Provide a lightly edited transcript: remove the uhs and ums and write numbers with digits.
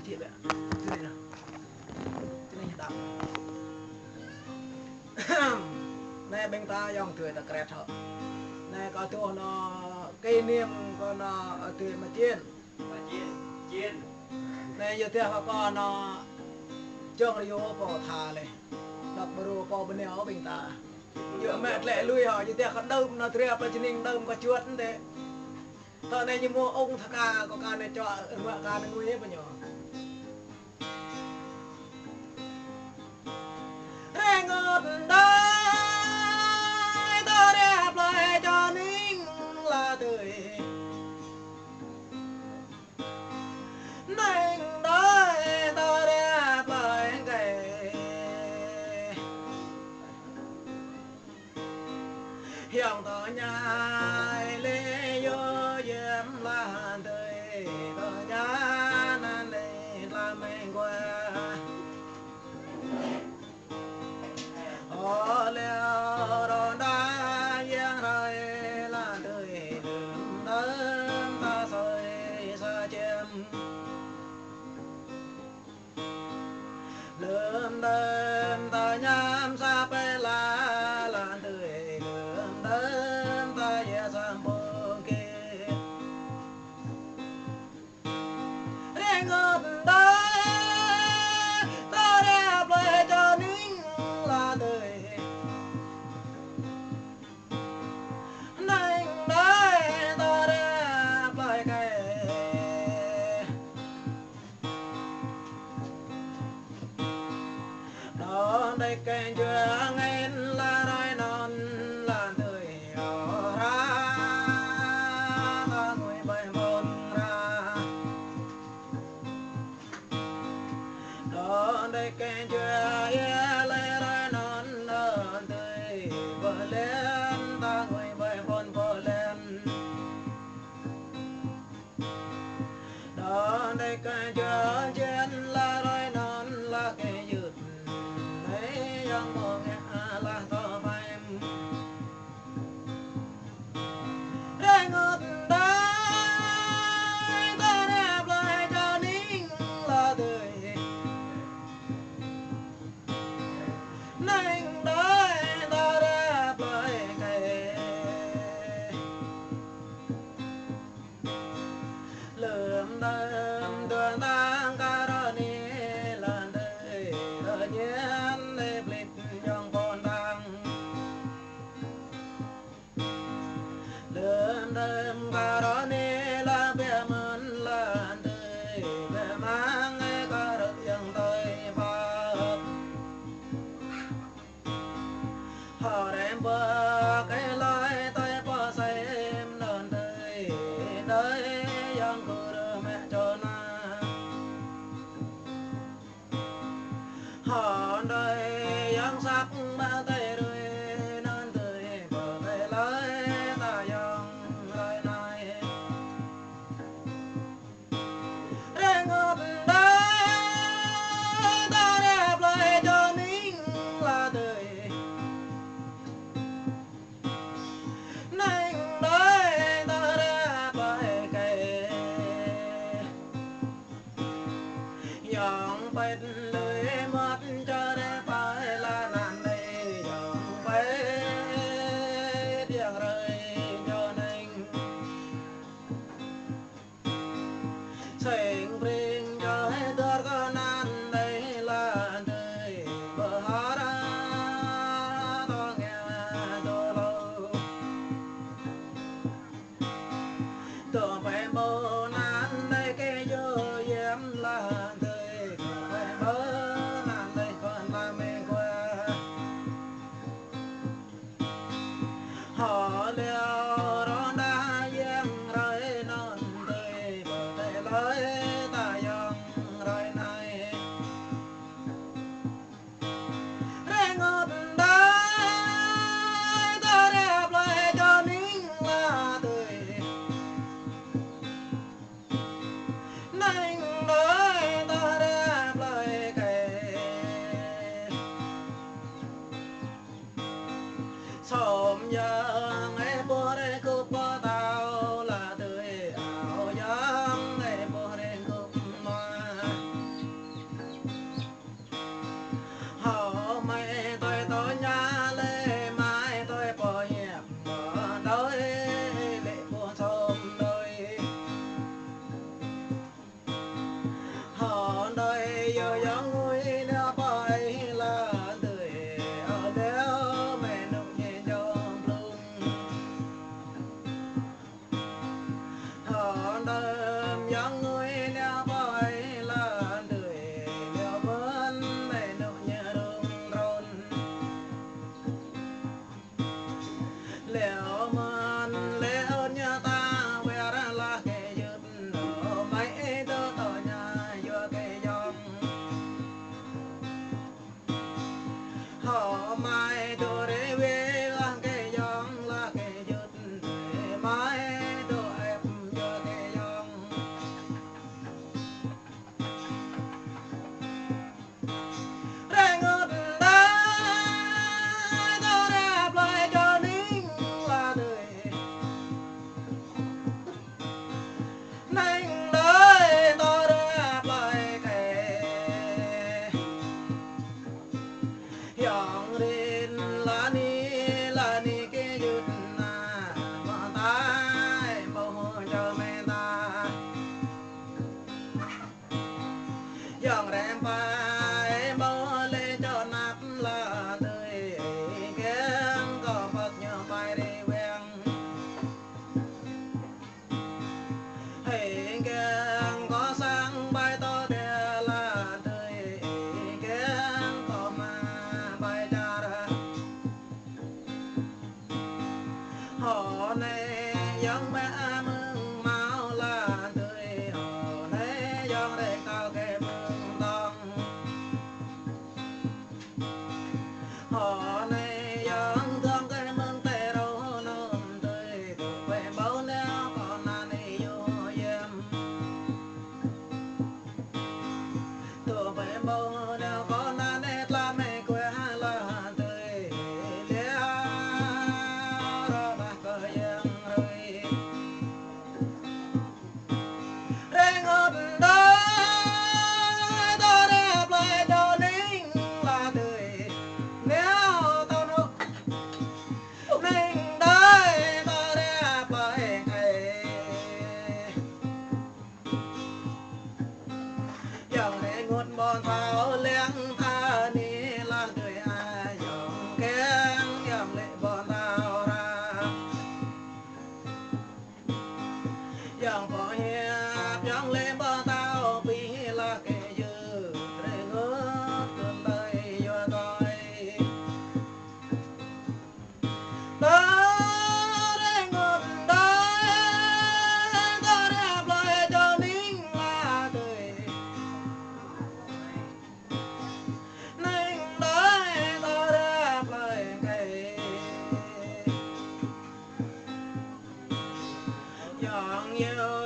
thiệp ạ. Thế này nào. Thế này đọc. Này bên ta dòng tuổi ta kẹt họ. Này có chỗ nó cây niêm còn nó tuổi mà chiên. chiên Này giờ thì họ có nó trong vô bỏ thà này. Đọc bờ rùa bỏ bên néo bên ta. Giờ mẹ lẹ lui họ giờ thì họ đơm nó treo là chân đơm có chuột thế. Tao này như mua ông thà ca có ca này cho mẹ ca này nuôi hết bao nhiêu. Ngọt đai ta đẹp lại cho nính là tươi nành đai ta đẹp lại kể hiện tỏ nhai lê vô dêm là tươi tỏ nhá nan lê là mình qua leo đòn đá giang rơi là đời đường đớm ta soi xa chém lượm đớm ta nhám xa bê là đời lượm đớm ta dễ sang bô kê rê ngọt đá ta đẹp lời cho nính là đời đây kênh chưa nghe là nói non là người ở ra ta người bay môn ra đó đây kênh chưa lấy nói non là người vợ lên ta người bay môn vợ lên đó đây kênh chưa trên là nói non là cái dược yang mong là to phai rê ngọt đai ta đẹp lại cho nính là tươi nành đai ta đẹp lại kể lượm đơm đường tăng ca đó ni lần đời đời nhiên đẹp lịch trong con đang lượm đơm ca đó ni là bè mơn lần đời bè mang ca được yang tới pháp họ đem bơ cái lối tay bơ xem lần đời đời yang cứ đưa mẹ cho na họ đây yang sắc ba tay đôi non tươi bờ tay lối ta yang lời này rê ngọt đai ta đẹp lời cho nính là tươi nành đai ta đẹp lời kể dòng bệt lưới mất cho đẹp phải là nạn đây dòng bệt tiếng rơi cho nên sing bring cho hết đợt con nạn đây là đời bờ hát to nghe to lâu tưởng phải mơ nạn đây cái vô dám là đời phải mơ nạn đây còn là mê qua họ leo đón đá giang rơi non tươi bờ tay lối ta dòng rồi này rê ngọt đai ta đẹp lời cho nính là tươi yang người neo bơi là đời neo vẫn để nụ nhẹ rung rôn liệu man liệu nhà ta về ra là cái giật nở mấy đứa tỏ nhà vừa cái dòng họ mai đồ để về là cái dòng là cái giật mai đồ em vừa cái dòng ra ngất đá tao đẹp lại cho nín là đời nín đời tao đẹp lại kể dòng đến là ni cái giật na mà tay bầu chờ mẹ ta dòng đem phải bơ lên cho nắp là đời kén có phật nhờ phải đi quen hay kén có sang bay to đè là đời kén có mà bay ra họ này giống mẹ mừng máu là đời họ này giống để cao cái mừng tông họ này giống thương cái mừng tê đâu nôm đời tụ về bầu neo còn anh ấy vô em tụ về bầu neo còn anh ấy là mẹ quê là đời lẽ đó bà có em rồi rèn ngọt đó tao đẹp lại cho nín là đời nếu tao nó nín đấy tao đẹp lại ngày dòng để ngọt bon thảo lén tha ni là đời ai dòng kén dòng lệ bon thảo ra dòng có hiệp dòng lên bờ tao vì là kẻ dư để ngớt cơn tay vô coi ta để ngọt đấy ta đẹp lại cho nín là đời nín đấy ta đẹp lại ngày dòng yêu